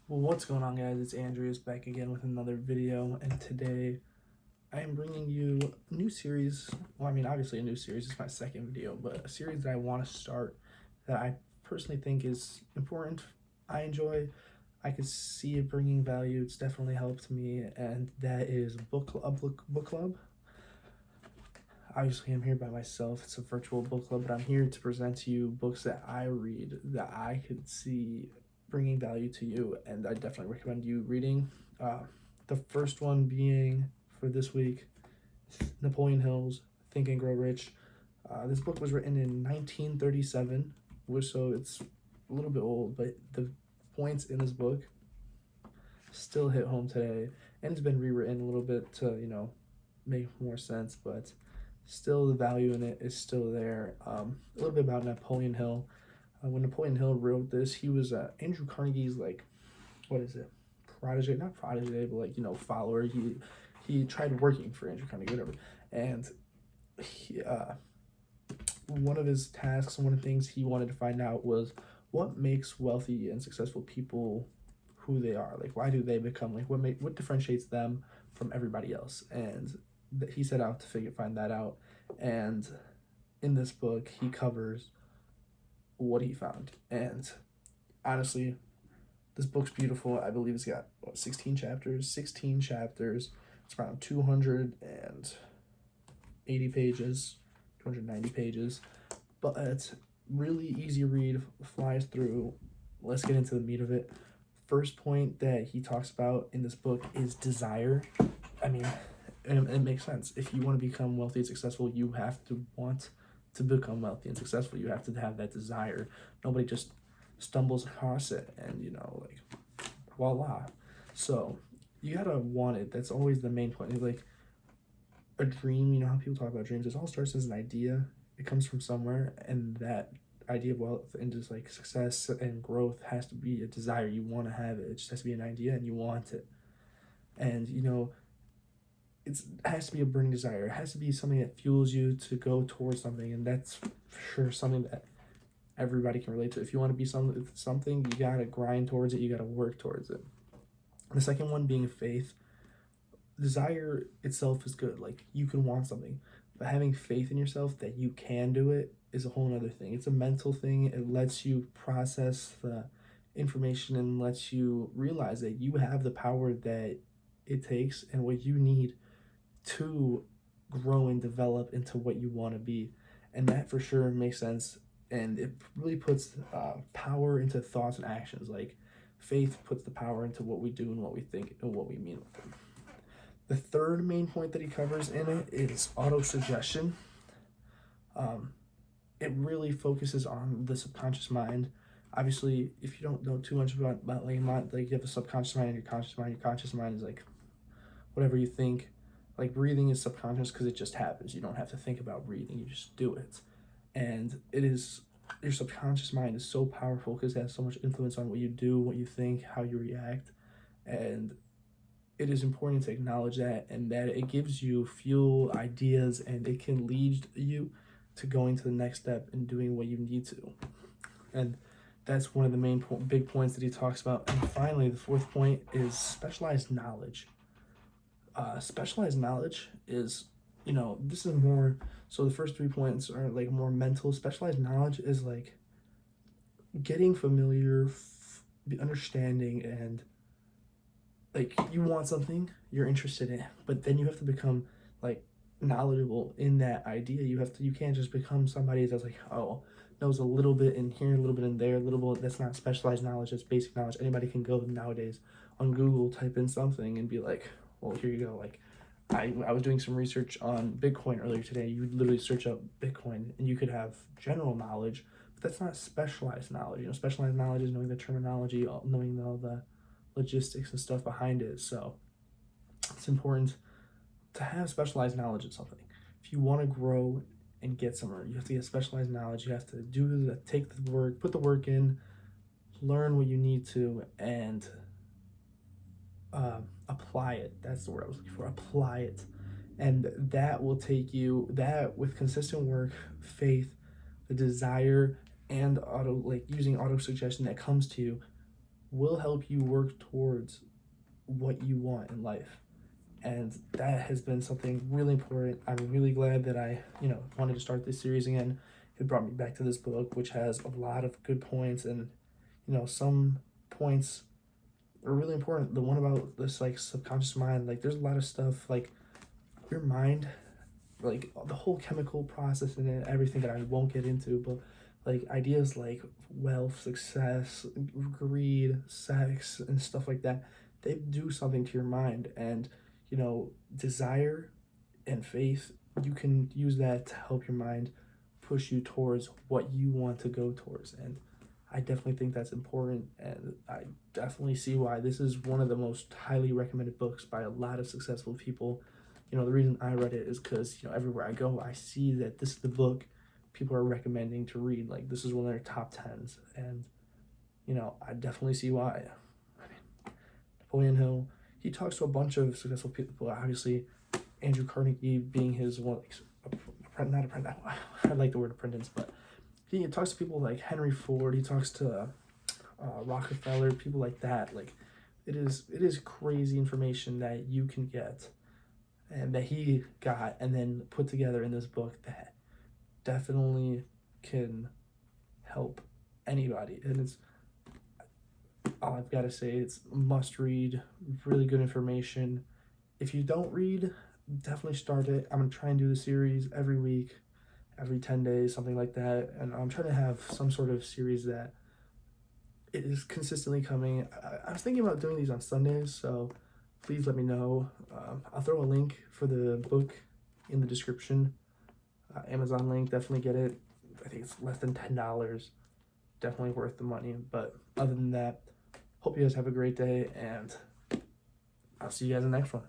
Well, what's going on, guys? It's Andreas back again with another video, and today I am bringing you a new series. Well, I mean, obviously a new series. It's my second video, but a series that I want to start that I personally think is important. I enjoy. I could see it bringing value. It's definitely helped me, and that is book club. Obviously, I'm here by myself. It's a virtual book club, but I'm here to present to you books that I read that I could see bringing value to you, and I definitely recommend you reading. Uh, the first one being for this week, Napoleon Hill's Think and Grow Rich. This book was written in 1937, so it's a little bit old, but the points in this book still hit home today, and it's been rewritten a little bit to make more sense, but still the value in it is still there. A little bit about Napoleon Hill. When Napoleon Hill wrote this, he was Andrew Carnegie's what is it, protege? Not protege, but follower. He tried working for Andrew Carnegie, whatever, and he, one of his tasks, one of the things he wanted to find out was what makes wealthy and successful people who they are. Like, why do they become what differentiates them from everybody else? And he set out to find that out. And in this book, he covers what he found. And honestly, this book's beautiful. I believe it's got 16 chapters. 16 chapters. It's around 280 pages, 290 pages. But it's really easy read, flies through. Let's get into the meat of it. First point that he talks about in this book is desire. I mean, it makes sense. If you want to become wealthy and successful, you have to want to become wealthy and successful. You have to have that desire. Nobody just stumbles across it and voila. So you gotta want it. That's always the main point. It's like a dream. You know how people talk about dreams? It all starts as an idea. It comes from somewhere, and that idea of wealth and just success and growth has to be a desire. You want to have it. It just has to be an idea, and you want it. And it has to be a burning desire. It has to be something that fuels you to go towards something, and that's for sure something that everybody can relate to. If you want to be something, you gotta grind towards it. You gotta work towards it. The second one being faith. Desire itself is good. Like, you can want something, but having faith in yourself that you can do it is a whole other thing. It's a mental thing. It lets you process the information and lets you realize that you have the power that it takes and what you need to grow and develop into what you want to be. And that for sure makes sense. And it really puts power into thoughts and actions. Like, faith puts the power into what we do and what we think and what we mean with it. The third main point that he covers in it is autosuggestion. It really focuses on the subconscious mind. Obviously, if you don't know too much about you have a subconscious mind and your conscious mind. Your conscious mind is whatever you think. Like, breathing is subconscious because it just happens. You don't have to think about breathing. You just do it. And your subconscious mind is so powerful because it has so much influence on what you do, what you think, how you react. And it is important to acknowledge that, and that it gives you fuel, ideas, and it can lead you to going to the next step and doing what you need to. And that's one of the main big points that he talks about. And finally, the fourth point is specialized knowledge. Specialized knowledge is, this is more, so the first 3 points are more mental. Specialized knowledge is getting familiar, understanding, and you want something, you're interested in, but then you have to become knowledgeable in that idea. You can't just become somebody that's knows a little bit in here, a little bit in there, a little bit. That's not specialized knowledge. That's basic knowledge. Anybody can go nowadays on Google, type in something, and be well, here you go. I was doing some research on Bitcoin earlier today. You would literally search up Bitcoin, and you could have general knowledge, but that's not specialized knowledge. Specialized knowledge is knowing the terminology, knowing all the logistics and stuff behind it. So it's important to have specialized knowledge in something. If you want to grow and get somewhere, you have to get specialized knowledge. You have to take the work, put the work in, learn what you need to, and apply it. That's the word I was looking for. Apply it. And that will take you, that with consistent work, faith, the desire, and using auto suggestion that comes to you, will help you work towards what you want in life. And that has been something really important. I'm really glad that I, wanted to start this series again. It brought me back to this book, which has a lot of good points, and some points are really important. The one about this like subconscious mind, like there's a lot of stuff like your mind, like the whole chemical process and everything that I won't get into, but like ideas like wealth, success, greed, sex, and stuff like that, they do something to your mind. And desire and faith, you can use that to help your mind push you towards what you want to go towards. And I definitely think that's important, and I definitely see why this is one of the most highly recommended books by a lot of successful people. The reason I read it is because everywhere I go, I see that this is the book people are recommending to read. Like this is one of their top tens, and I definitely see why. I mean, Napoleon Hill, he talks to a bunch of successful people. Obviously, Andrew Carnegie being his one, not apprentice. I like the word apprentice, but he talks to people like Henry Ford. He talks to Rockefeller, people like that. Like, it is crazy information that you can get, and that he got, and then put together in this book that definitely can help anybody. And it's all I've got to say. It's must read, really good information. If you don't read, definitely start it. I'm gonna try and do the series every week, every 10 days, something like that. And I'm trying to have some sort of series that it is consistently coming. I was thinking about doing these on Sundays, so please let me know. I'll throw a link for the book in the description. Amazon link, definitely get it. I think it's less than $10. Definitely worth the money. But other than that, hope you guys have a great day, and I'll see you guys in the next one.